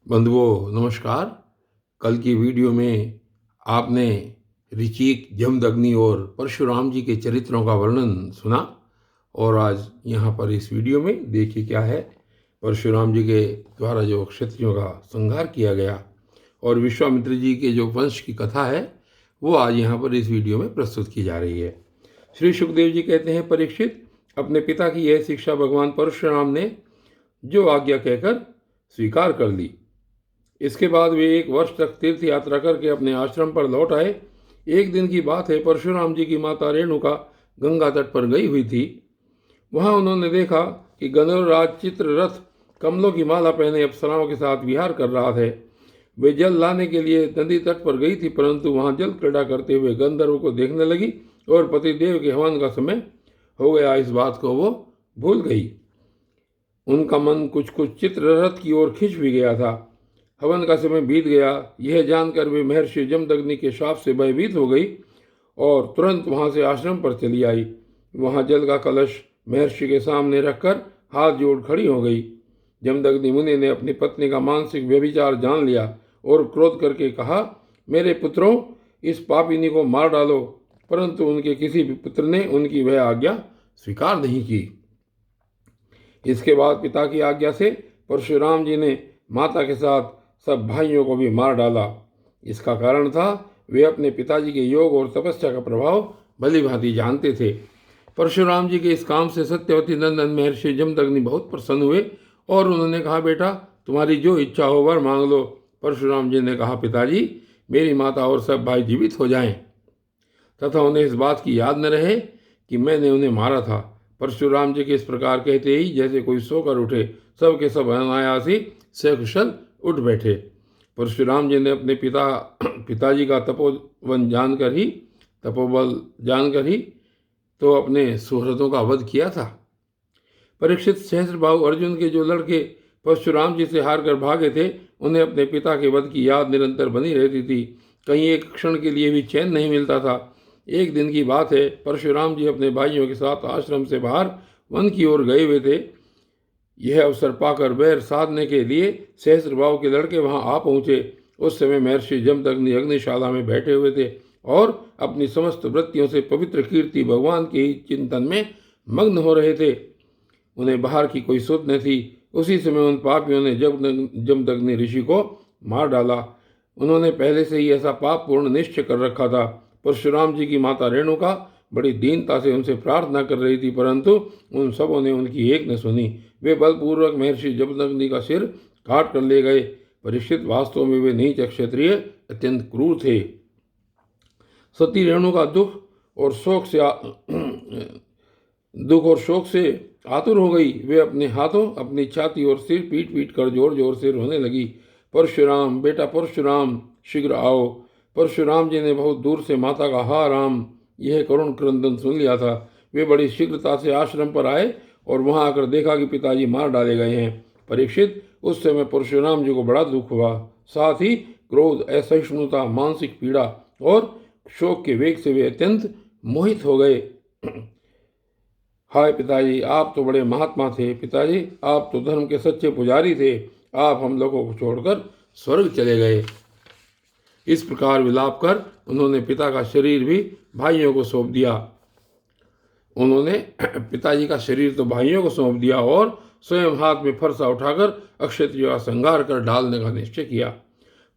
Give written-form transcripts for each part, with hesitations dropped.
बंधुओं नमस्कार। कल की वीडियो में आपने ऋचिक, जमदग्नि और परशुराम जी के चरित्रों का वर्णन सुना और आज यहाँ पर इस वीडियो में देखिए क्या है। परशुराम जी के द्वारा जो क्षत्रियों का संहार किया गया और विश्वामित्र जी के जो वंश की कथा है वो आज यहाँ पर इस वीडियो में प्रस्तुत की जा रही है। श्री सुखदेव जी कहते हैं, परीक्षित, अपने पिता की यह शिक्षा भगवान परशुराम ने जो आज्ञा कहकर स्वीकार कर ली। इसके बाद वे 1 वर्ष तक तीर्थ यात्रा करके अपने आश्रम पर लौट आए। एक दिन की बात है, परशुराम जी की माता रेणुका गंगा तट पर गई हुई थी। वहां उन्होंने देखा कि गंधर्वराज चित्ररथ कमलों की माला पहने अप्सराओं के साथ विहार कर रहा था। वे जल लाने के लिए नदी तट पर गई थी, परंतु वहां जल क्रीड़ा करते हुए गंधर्व को देखने लगी और पतिदेव के हवन का समय हो गया, इस बात को वो भूल गई। उनका मन कुछ कुछ चित्ररथ की ओर खिंच भी गया था। हवन का समय बीत गया, यह जानकर वे महर्षि जमदग्नि के शाप से भयभीत हो गई और तुरंत वहां से आश्रम पर चली आई। वहां जल का कलश महर्षि के सामने रखकर हाथ जोड़ खड़ी हो गई। जमदग्नि मुनि ने अपनी पत्नी का मानसिक व्यभिचार जान लिया और क्रोध करके कहा, मेरे पुत्रों, इस पापिनी को मार डालो। परंतु उनके किसी भी पुत्र ने उनकी वह आज्ञा स्वीकार नहीं की। इसके बाद पिता की आज्ञा से परशुराम जी ने माता के साथ सब भाइयों को भी मार डाला। इसका कारण था वे अपने पिताजी के योग और तपस्या का प्रभाव भली भांति जानते थे। परशुराम जी के इस काम से सत्यवती नंदन महर्षि जमदग्नि बहुत प्रसन्न हुए और उन्होंने कहा, बेटा, तुम्हारी जो इच्छा हो वर मांग लो। परशुराम जी ने कहा, पिताजी, मेरी माता और सब भाई जीवित हो जाएं तथा उन्हें इस बात की याद न रहे कि मैंने उन्हें मारा था। परशुराम जी के इस प्रकार कहते ही जैसे कोई सोकर उठे, सब के सब अनायास ही सकुशल उठ बैठे। परशुराम जी ने अपने पिताजी का तपोबल जानकर ही तो अपने सुहृदों का वध किया था। परीक्षित, सहस्त्रबाहु अर्जुन के जो लड़के परशुराम जी से हार कर भागे थे, उन्हें अपने पिता के वध की याद निरंतर बनी रहती थी। कहीं एक क्षण के लिए भी चैन नहीं मिलता था। एक दिन की बात है, परशुराम जी अपने भाइयों के साथ आश्रम से बाहर वन की ओर गए हुए थे। यह अवसर पाकर बैर साधने के लिए सहस्त्रबाहु के लड़के वहां आ पहुंचे। उस समय महर्षि जमदग्नि अग्निशाला में बैठे हुए थे और अपनी समस्त वृत्तियों से पवित्र कीर्ति भगवान के ही चिंतन में मग्न हो रहे थे। उन्हें बाहर की कोई सुध न थी। उसी समय उन पापियों ने जमदग्नि ऋषि को मार डाला। उन्होंने पहले से ही ऐसा पाप पूर्ण निश्चय कर रखा था। परशुराम जी की माता रेणुका बड़ी दीनता से उनसे प्रार्थना कर रही थी, परंतु उन सबों ने उनकी एक न सुनी। वे बलपूर्वक महर्षि जमदग्नि का सिर काट कर ले गए। परीक्षित, वास्तव में वे नीच क्षत्रिय अत्यंत क्रूर थे। सती रेणुका दुख और शोक से आतुर हो गई। वे अपने हाथों, अपनी छाती और सिर पीट पीट कर जोर जोर से रोने लगी। परशुराम, बेटा परशुराम, शीघ्र आओ। परशुराम जी ने बहुत दूर से माता का हा राम यह करुण क्रंदन सुन लिया था। वे बड़ी शीघ्रता से आश्रम पर आए और वहां आकर देखा कि पिताजी मार डाले गए हैं। परीक्षित, उस समय परशुराम जी को बड़ा दुख हुआ। साथ ही क्रोध, असहिष्णुता, मानसिक पीड़ा और शोक के वेग से वे अत्यंत मोहित हो गए। हाय पिताजी, आप तो बड़े महात्मा थे। पिताजी, आप तो धर्म के सच्चे पुजारी थे। आप हम लोगों को छोड़कर स्वर्ग चले गए। इस प्रकार विलाप कर उन्होंने पिता का शरीर भी भाइयों को सौंप दिया। उन्होंने पिताजी का शरीर तो भाइयों को सौंप दिया और स्वयं हाथ में फरसा उठाकर अक्षत्रियों का संहार कर डालने का निश्चय किया।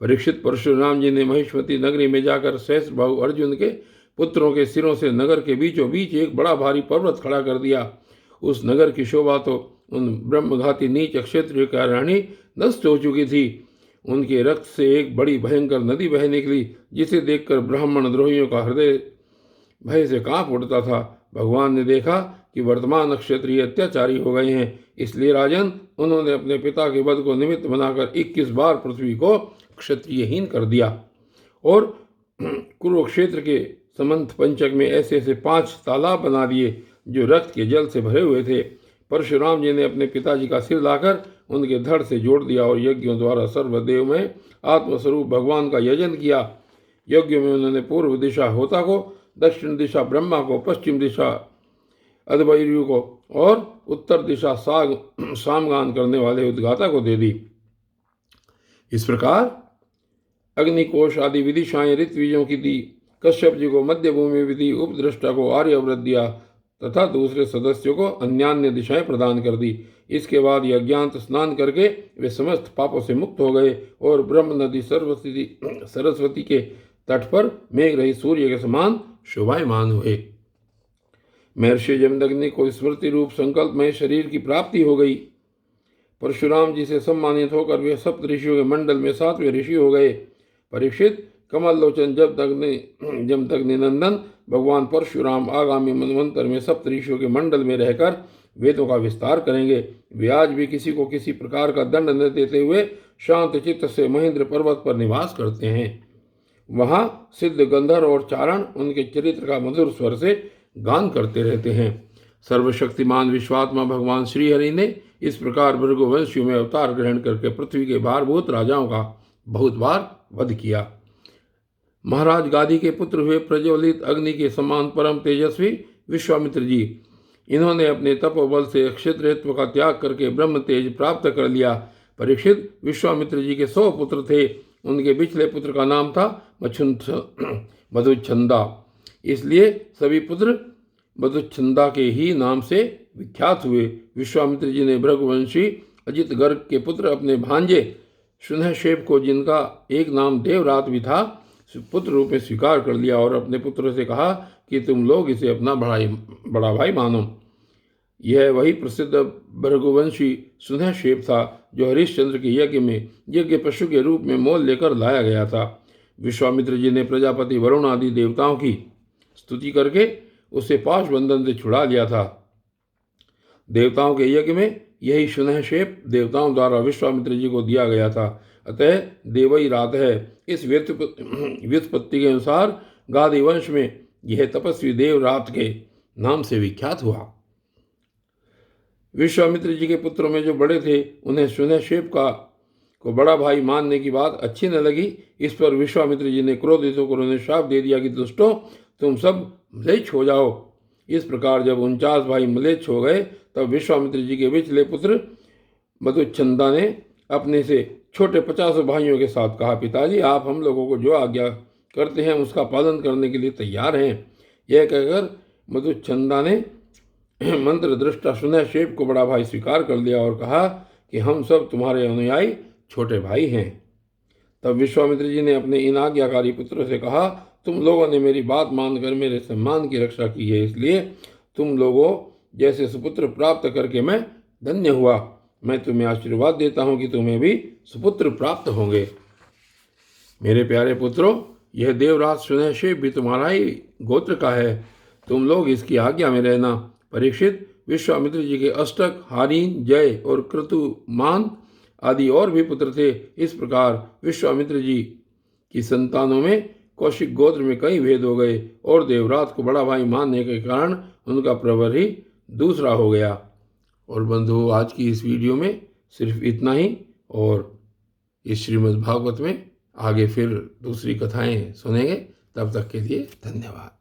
परीक्षित, परशुराम जी ने महिष्मती नगरी में जाकर सहस्त्रबाहु अर्जुन के पुत्रों के सिरों से नगर के बीचों बीच एक बड़ा भारी पर्वत खड़ा कर दिया। उस नगर की शोभा तो उन ब्रह्मघाती नीच क्षत्रिय का रानी नष्ट हो चुकी थी। उनके रक्त से एक बड़ी भयंकर नदी बह निकली, जिसे देखकर ब्राह्मण द्रोहियों का हृदय भय से कांप उठता था। भगवान ने देखा कि वर्तमान क्षत्रिय अत्याचारी हो गए हैं, इसलिए राजन, उन्होंने अपने पिता के वध को निमित्त बनाकर 21 बार पृथ्वी को क्षत्रियहीन कर दिया और कुरुक्षेत्र के समंत पंचक में ऐसे ऐसे 5 तालाब बना दिए जो रक्त के जल से भरे हुए थे। परशुराम जी ने अपने पिताजी का सिर लाकर उनके धड़ से जोड़ दिया और यज्ञों द्वारा सर्वदेव में आत्मस्वरूप भगवान का यजन किया। यज्ञ में उन्होंने पूर्व दिशा होता को, दक्षिण दिशा ब्रह्मा को, पश्चिम दिशा अदबैर्यु को और उत्तर दिशा सामगान करने वाले उद्गाता को दे दी। इस प्रकार अग्निकोश आदि विदिशाएं ऋत्विजों की दी, कश्यप जी को मध्य भूमि विधि, उपद्रष्टा को आर्यव्रत दिया तथा दूसरे सदस्यों को अन्यान्य दिशाएं प्रदान कर दी। इसके बाद यज्ञांत स्नान करके वे समस्त पापों से मुक्त हो गए और ब्रह्म नदी सरस्वती के तट पर मेघ रही सूर्य के समान शोभायमान हुए। महर्षि जमदग्नि को स्मृति रूप संकल्प में शरीर की प्राप्ति हो गई। परशुराम जी से सम्मानित होकर वे सप्त ऋषियों के मंडल में 7वें ऋषि हो गए। परीक्षित, कमल लोचन जमदग्नि नंदन भगवान परशुराम आगामी मनवंतर में सप्त ऋषियों के मंडल में रहकर वेदों का विस्तार करेंगे। वे आज भी किसी को किसी प्रकार का दंड न देते हुए शांत चित्त से महेंद्र पर्वत पर निवास करते हैं। वहां सिद्ध गंधर्व और चारण उनके चरित्र का मधुर स्वर से गान करते रहते हैं। सर्वशक्तिमान विश्वात्मा भगवान श्रीहरि ने इस प्रकार भृगुवंशियों में अवतार ग्रहण करके पृथ्वी के भारभूत राजाओं का बहुत बार वध किया। महाराज गादी के पुत्र हुए प्रज्वलित अग्नि के समान परम तेजस्वी विश्वामित्र जी, इन्होंने अपने तपोबल से क्षत्रियत्व का त्याग करके ब्रह्म तेज प्राप्त कर लिया। परीक्षित, विश्वामित्र जी के 100 पुत्र थे। उनके पिछले पुत्र का नाम था मधुच्छंदा, इसलिए सभी पुत्र मधुच्छंदा के ही नाम से विख्यात हुए। विश्वामित्र जी ने भृगुवंशी अजित गर्ग के पुत्र अपने भांजे शुनहशेप को, जिनका एक नाम देवरात भी था, पुत्र रूप में स्वीकार कर लिया और अपने पुत्रों से कहा कि तुम लोग इसे अपना बड़ा भाई मानो। यह वही प्रसिद्ध भृगुवंशी शुनहशेप था जो हरिश्चंद्र के यज्ञ में यज्ञ पशु के रूप में मोल लेकर लाया गया था। विश्वामित्र जी ने प्रजापति वरुण आदि देवताओं की स्तुति करके उसे पाश बंधन से छुड़ा लिया था। देवताओं के यज्ञ में यही शुनहशेप देवताओं द्वारा विश्वामित्र जी को दिया गया था, अतः देवई रात है। इस व्युत्पत्ति के अनुसार गादी वंश में यह तपस्वी देवरात के नाम से विख्यात हुआ। विश्वामित्र जी के पुत्रों में जो बड़े थे, उन्हें शुनहशेप को बड़ा भाई मानने की बात अच्छी न लगी। इस पर विश्वामित्र जी ने क्रोधित होकर उन्हें श्राप दे दिया कि दुष्टों, तुम सब म्लेच्छ हो जाओ। इस प्रकार जब 49 भाई म्लेच्छ हो गए, तब विश्वामित्र जी के पिछले पुत्र मधुच्छंदा ने अपने से छोटे 50 भाइयों के साथ कहा, पिताजी, आप हम लोगों को जो आज्ञा करते हैं उसका पालन करने के लिए तैयार हैं। यह कहकर मधुच्छंदा ने मंत्र दृष्टा शुनहशेप को बड़ा भाई स्वीकार कर लिया और कहा कि हम सब तुम्हारे अनुयायी छोटे भाई हैं। तब विश्वामित्र जी ने अपने इन आज्ञाकारी पुत्रों से कहा, तुम लोगों ने मेरी बात मानकर मेरे सम्मान की रक्षा की है, इसलिए तुम लोगों जैसे सुपुत्र प्राप्त करके मैं धन्य हुआ। मैं तुम्हें आशीर्वाद देता हूँ कि तुम्हें भी सुपुत्र प्राप्त होंगे। मेरे प्यारे पुत्रों, यह देवराज शुनहशेप भी तुम्हारा ही गोत्र का है। तुम लोग इसकी आज्ञा में रहना। परीक्षित, विश्वामित्र जी के अष्टक, हारीन, जय और क्रतुमान आदि और भी पुत्र थे। इस प्रकार विश्वामित्र जी की संतानों में कौशिक गोत्र में कई भेद हो गए और देवरात को बड़ा भाई मानने के कारण उनका प्रवर ही दूसरा हो गया। और बंधुओं, आज की इस वीडियो में सिर्फ इतना ही, और इस श्रीमद् भागवत में आगे फिर दूसरी कथाएं सुनेंगे। तब तक के लिए धन्यवाद।